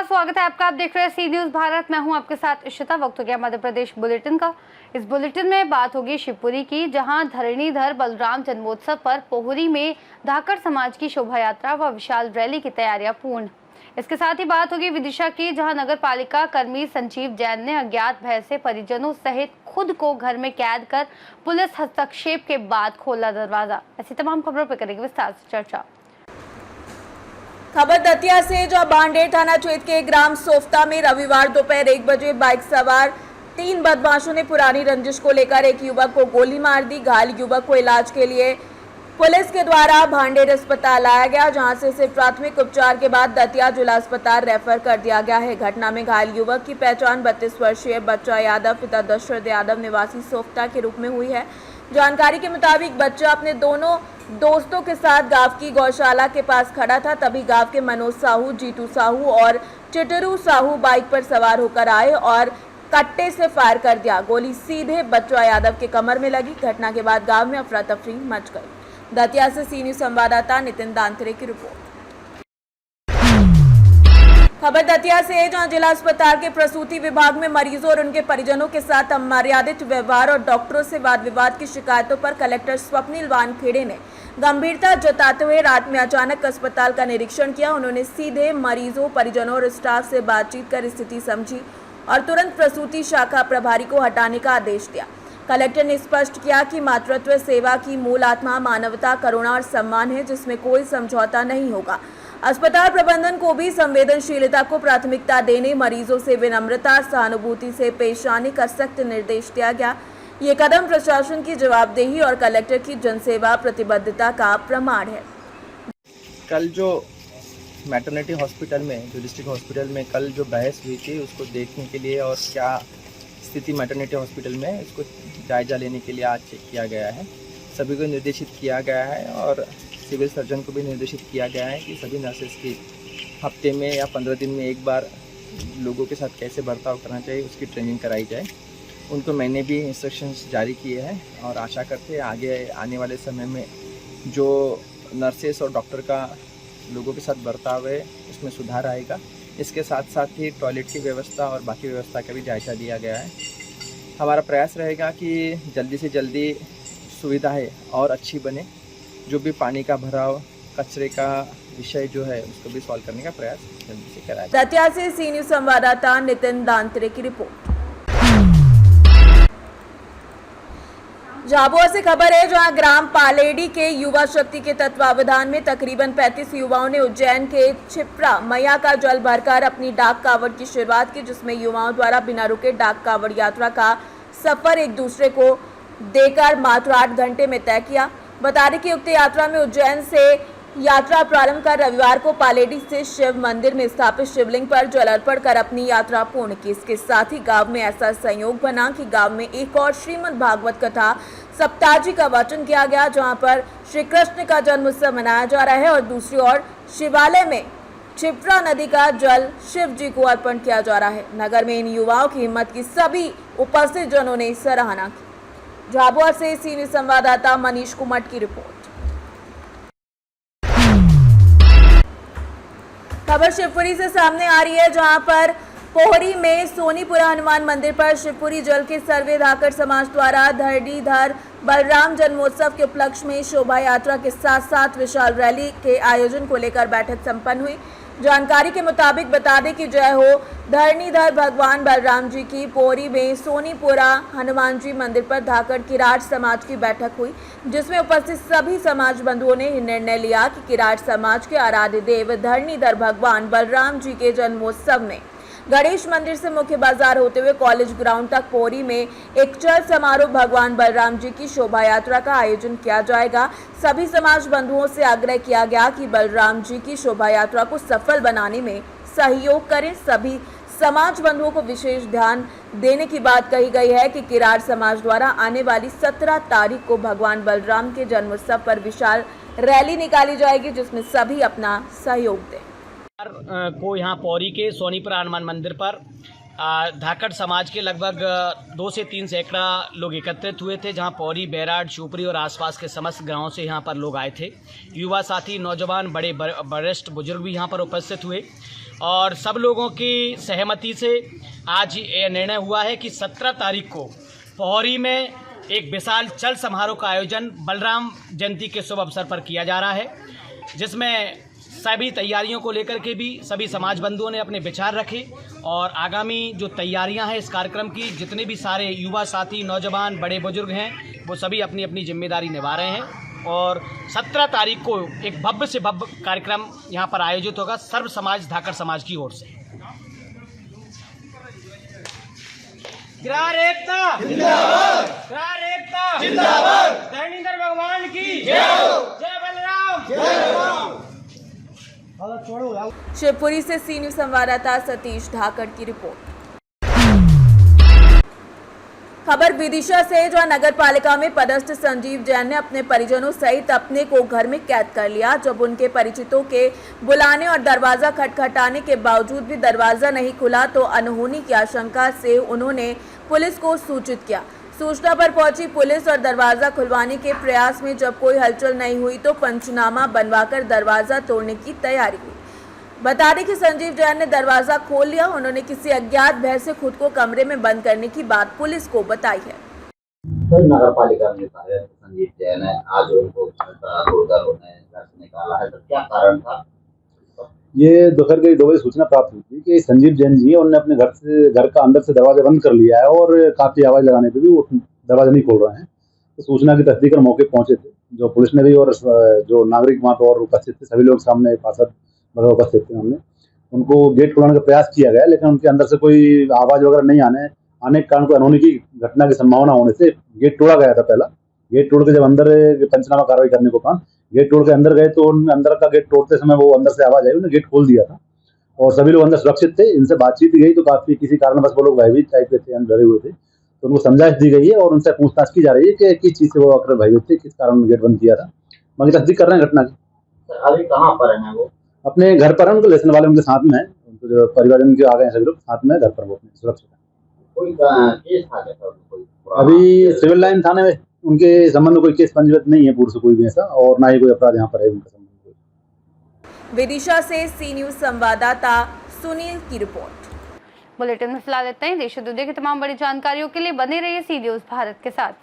स्वागत है आपका। आप देख रहे हैं सी न्यूज भारत। मैं हूं आपके साथ इशिता। वक्त हो गया मध्य प्रदेश बुलेटिन का। इस बुलेटिन में बात होगी शिवपुरी की, जहां धरणीधर बलराम जन्मोत्सव पर पोहरी में धाकड़ समाज की शोभा यात्रा व विशाल रैली की तैयारियां पूर्ण। इसके साथ ही बात होगी विदिशा की, जहां नगर पालिका कर्मी संजीव जैन ने अज्ञात भय से परिजनों सहित खुद को घर में कैद कर पुलिस हस्तक्षेप के बाद खोला दरवाजा। ऐसी तमाम खबरों पर करेंगे विस्तार से चर्चा। खबर दतिया से, जो बांडेर थाना क्षेत्र के ग्राम सोफ्ता में रविवार दोपहर 1 बजे बाइक सवार 3 बदमाशों ने पुरानी रंजिश को लेकर एक युवक को गोली मार दी। घायल युवक को इलाज के लिए पुलिस के द्वारा भांडेर अस्पताल लाया गया, जहां से इसे प्राथमिक उपचार के बाद दतिया जिला अस्पताल रेफर कर दिया गया है। घटना में घायल युवक की पहचान 32 वर्षीय बच्चा यादव पिता दशरथ यादव निवासी सोफ्ता के रूप में हुई है। जानकारी के मुताबिक बच्चा अपने दोनों दोस्तों के साथ गांव की गौशाला के पास खड़ा था, तभी गांव के मनोज साहू, जीतू साहू और चिटरू साहू बाइक पर सवार होकर आए और कट्टे से फायर कर दिया। गोली सीधे बच्चा यादव के कमर में लगी। घटना के बाद गांव में अफरा तफरी मच गई। दतिया से सी न्यूज संवाददाता नितिन दांतरे की रिपोर्ट। खबर दतिया से है, जहां जिला अस्पताल के प्रसूति विभाग में मरीजों और उनके परिजनों के साथ अमर्यादित व्यवहार और डॉक्टरों से वाद विवाद की शिकायतों पर कलेक्टर स्वप्निल वानखेड़े ने गंभीरता जताते हुए रात में अचानक अस्पताल का निरीक्षण किया। उन्होंने सीधे मरीजों, परिजनों और स्टाफ से बातचीत कर स्थिति समझी और तुरंत प्रसूति शाखा प्रभारी को हटाने का आदेश दिया। कलेक्टर ने स्पष्ट किया कि मातृत्व सेवा की मूल आत्मा मानवता, करुणा और सम्मान है, जिसमें कोई समझौता नहीं होगा। अस्पताल प्रबंधन को भी संवेदनशीलता को प्राथमिकता देने, मरीजों से विनम्रता, सहानुभूति से पेश आने का सख्त निर्देश दिया गया। ये कदम प्रशासन की जवाबदेही और कलेक्टर की जनसेवा प्रतिबद्धता का प्रमाण है। कल जो मैटरनिटी हॉस्पिटल में, जो डिस्ट्रिक्ट हॉस्पिटल में कल जो बहस हुई थी, उसको देखने के लिए और क्या स्थिति मैटरनिटी हॉस्पिटल में, इसको जायजा लेने के लिए आज चेक किया गया है। सभी को निर्देशित किया गया है और सिविल सर्जन को भी निर्देशित किया गया है कि सभी नर्सेस की हफ्ते में या 15 दिन में एक बार लोगों के साथ कैसे बर्ताव करना चाहिए, उसकी ट्रेनिंग कराई जाए। उनको मैंने भी इंस्ट्रक्शंस जारी किए हैं और आशा करते हैं आगे आने वाले समय में जो नर्सेस और डॉक्टर का लोगों के साथ बर्ताव है उसमें सुधार आएगा। इसके साथ साथ ही टॉयलेट की व्यवस्था और बाकी व्यवस्था का भी जायजा लिया गया है। हमारा प्रयास रहेगा कि जल्दी से जल्दी सुविधाएं और अच्छी बने। जो भी पानी का भराव, कचरे का विषय जो है, उसको भी सॉल्व करने का प्रयास जल्दी से कराया जाए। दतिया से सी न्यूज संवाददाता नितिन दांतरे की रिपोर्ट। झाबुआ से खबर है, जहां ग्राम पालेडी के युवा शक्ति के तत्वावधान में तकरीबन 35 युवाओं ने उज्जैन के क्षिप्रा मैया का जल भरकर अपनी डाक कावड़ की शुरुआत की, जिसमें युवाओं द्वारा बिना रुके डाक कावड़ यात्रा का सफर एक दूसरे को देकर मात्र 8 घंटे में तय किया। बता दें कि उक्त यात्रा में उज्जैन से यात्रा प्रारंभ कर रविवार को पालेडी से शिव मंदिर में स्थापित शिवलिंग पर जल अर्पण कर अपनी यात्रा पूर्ण की। इसके साथ ही गांव में ऐसा संयोग बना कि गांव में एक और श्रीमद् भागवत कथा सप्ताजी का वाचन किया गया, जहां पर श्री कृष्ण का जन्म उत्सव मनाया जा रहा है और दूसरी ओर शिवालय में क्षिप्रा नदी का जल शिव जी को अर्पण किया जा रहा है। नगर में इन युवाओं की हिम्मत की सभी उपस्थित जनों ने सराहना की। झाबुआ से सी न्यूज संवाददाता मनीष कुमट की रिपोर्ट। खबर शिवपुरी से सामने आ रही है, जहां पर पोहरी में सोनीपुरा हनुमान मंदिर पर शिवपुरी जल के सर्वे धाकड़ समाज द्वारा धरणीधर बलराम जन्मोत्सव के उपलक्ष्य में शोभा यात्रा के साथ साथ विशाल रैली के आयोजन को लेकर बैठक संपन्न हुई। जानकारी के मुताबिक बता दें कि जय हो धरणीधर भगवान बलराम जी की पोहरी में सोनीपुरा हनुमान जी मंदिर पर धाकड़ किराट समाज की बैठक हुई, जिसमें उपस्थित सभी समाज बंधुओं ने निर्णय लिया कि किराट समाज के आराध्य देव धरणीधर भगवान बलराम जी के जन्मोत्सव में गणेश मंदिर से मुख्य बाजार होते हुए कॉलेज ग्राउंड तक पोहरी में एक चल समारोह भगवान बलराम जी की शोभा यात्रा का आयोजन किया जाएगा। सभी समाज बंधुओं से आग्रह किया गया कि बलराम जी की शोभा यात्रा को सफल बनाने में सहयोग करें। सभी समाज बंधुओं को विशेष ध्यान देने की बात कही गई है कि किरार समाज द्वारा आने वाली 17 तारीख को भगवान बलराम के जन्मोत्सव पर विशाल रैली निकाली जाएगी, जिसमें सभी अपना सहयोग दें। को यहाँ पौरी के सोनीपुरा हनुमान मंदिर पर धाकड़ समाज के लगभग 2 से 3 सैकड़ा लोग एकत्रित हुए थे, जहाँ पौरी, बैराड, शिवपुरी और आसपास के समस्त गांवों से यहाँ पर लोग आए थे। युवा साथी, नौजवान, बड़े वरिष्ठ बुजुर्ग भी यहाँ पर उपस्थित हुए और सब लोगों की सहमति से आज ये निर्णय हुआ है कि 17 तारीख को पोहरी में एक विशाल चल समारोह का आयोजन बलराम जयंती के शुभ अवसर पर किया जा रहा है, जिसमें सभी तैयारियों को लेकर के भी सभी समाज बंधुओं ने अपने विचार रखे और आगामी जो तैयारियां हैं इस कार्यक्रम की, जितने भी सारे युवा साथी, नौजवान, बड़े बुजुर्ग हैं, वो सभी अपनी अपनी जिम्मेदारी निभा रहे हैं। और 17 तारीख को एक भव्य से भव्य कार्यक्रम यहाँ पर आयोजित होगा सर्व समाज धाकड़ समाज की ओर से। ग्रार एकता जिंदाबाद, ग्रार एकता जिंदाबाद, धरणीधर भगवान की जय बलराम, जय बलराम। शिवपुरी से सी न्यूज संवाददाता सतीश धाकड़ की रिपोर्ट। खबर विदिशा से, जहां नगर पालिका में पदस्थ संजीव जैन ने अपने परिजनों सहित अपने को घर में कैद कर लिया। जब उनके परिचितों के बुलाने और दरवाजा खटखटाने के बावजूद भी दरवाजा नहीं खुला तो अनहोनी की आशंका से उन्होंने पुलिस को सूचित किया। सूचना पर पहुंची पुलिस और दरवाजा खुलवाने के प्रयास में जब कोई हलचल नहीं हुई तो पंचनामा बनवाकर दरवाजा तोड़ने की तैयारी हुई। बता दें कि संजीव जैन ने दरवाजा खोल लिया। उन्होंने किसी अज्ञात भय से खुद को कमरे में बंद करने की बात पुलिस को बताई है। सर, नगर पालिका में संजीव जैन है, आज उनको घर से निकाला है, तो क्या कारण था? ये दोपहर के 2 बजे सूचना प्राप्त हुई थी कि संजीव जैन जी उन्होंने अपने घर का अंदर से दरवाजा बंद कर लिया है और काफी आवाज लगाने पे भी वो दरवाजा नहीं खोल रहे हैं। तो सूचना की तस्दीक कर मौके पहुंचे थे, जो पुलिस ने भी और जो नागरिक वहाँ पर और उपस्थित थे, सभी लोग सामने पार्षद वगैरह उपस्थित थे। हमने उनको गेट खोलने का प्रयास किया गया, लेकिन उनके अंदर से कोई आवाज वगैरह नहीं आने के कारण कोई अनहोनी की घटना की संभावना होने से गेट तोड़ा गया था। पहला गेट तोड़ के जब अंदर पंचनामा कार्रवाई करने को कहा, गेट तोड़ के अंदर गए तो अंदर का गेट तोड़ते समय वो अंदर से आवाज आई, उन्होंने गेट खोल दिया था और सभी लोग अंदर सुरक्षित थे। इनसे बातचीत की गई तो काफी किसी कारणवश वो लोग भयभीत टाइप के थे, डरे हुए थे, तो उनको समझाइश दी गई है और उनसे पूछताछ की जा रही है कि किस चीज से वो आकर भयभीत थे, किस कारण गेट बंद किया था। बाकी तस्दीक कर रहे हैं घटना की। अभी कहाँ पर है वो? अपने घर पर है, उनको लेसन वाले उनके साथ में है, उनको जो परिवारजन के आ गए सभी लोग साथ में घर पर वो अपने सुरक्षित है। कोई केस था क्या? अभी सिविल लाइन थाने में उनके संबंध में कोई केस पंजीबद्ध नहीं है पूर्व से कोई भी ऐसा, और ना ही कोई अपराध यहाँ पर है उनका संबंध। विदिशा से सी न्यूज संवाददाता सुनील की रिपोर्ट। बुलेटिन में फिलहाल इतना ही। देश और दुनिया की तमाम बड़ी जानकारियों के लिए बने रहिए सी न्यूज भारत के साथ।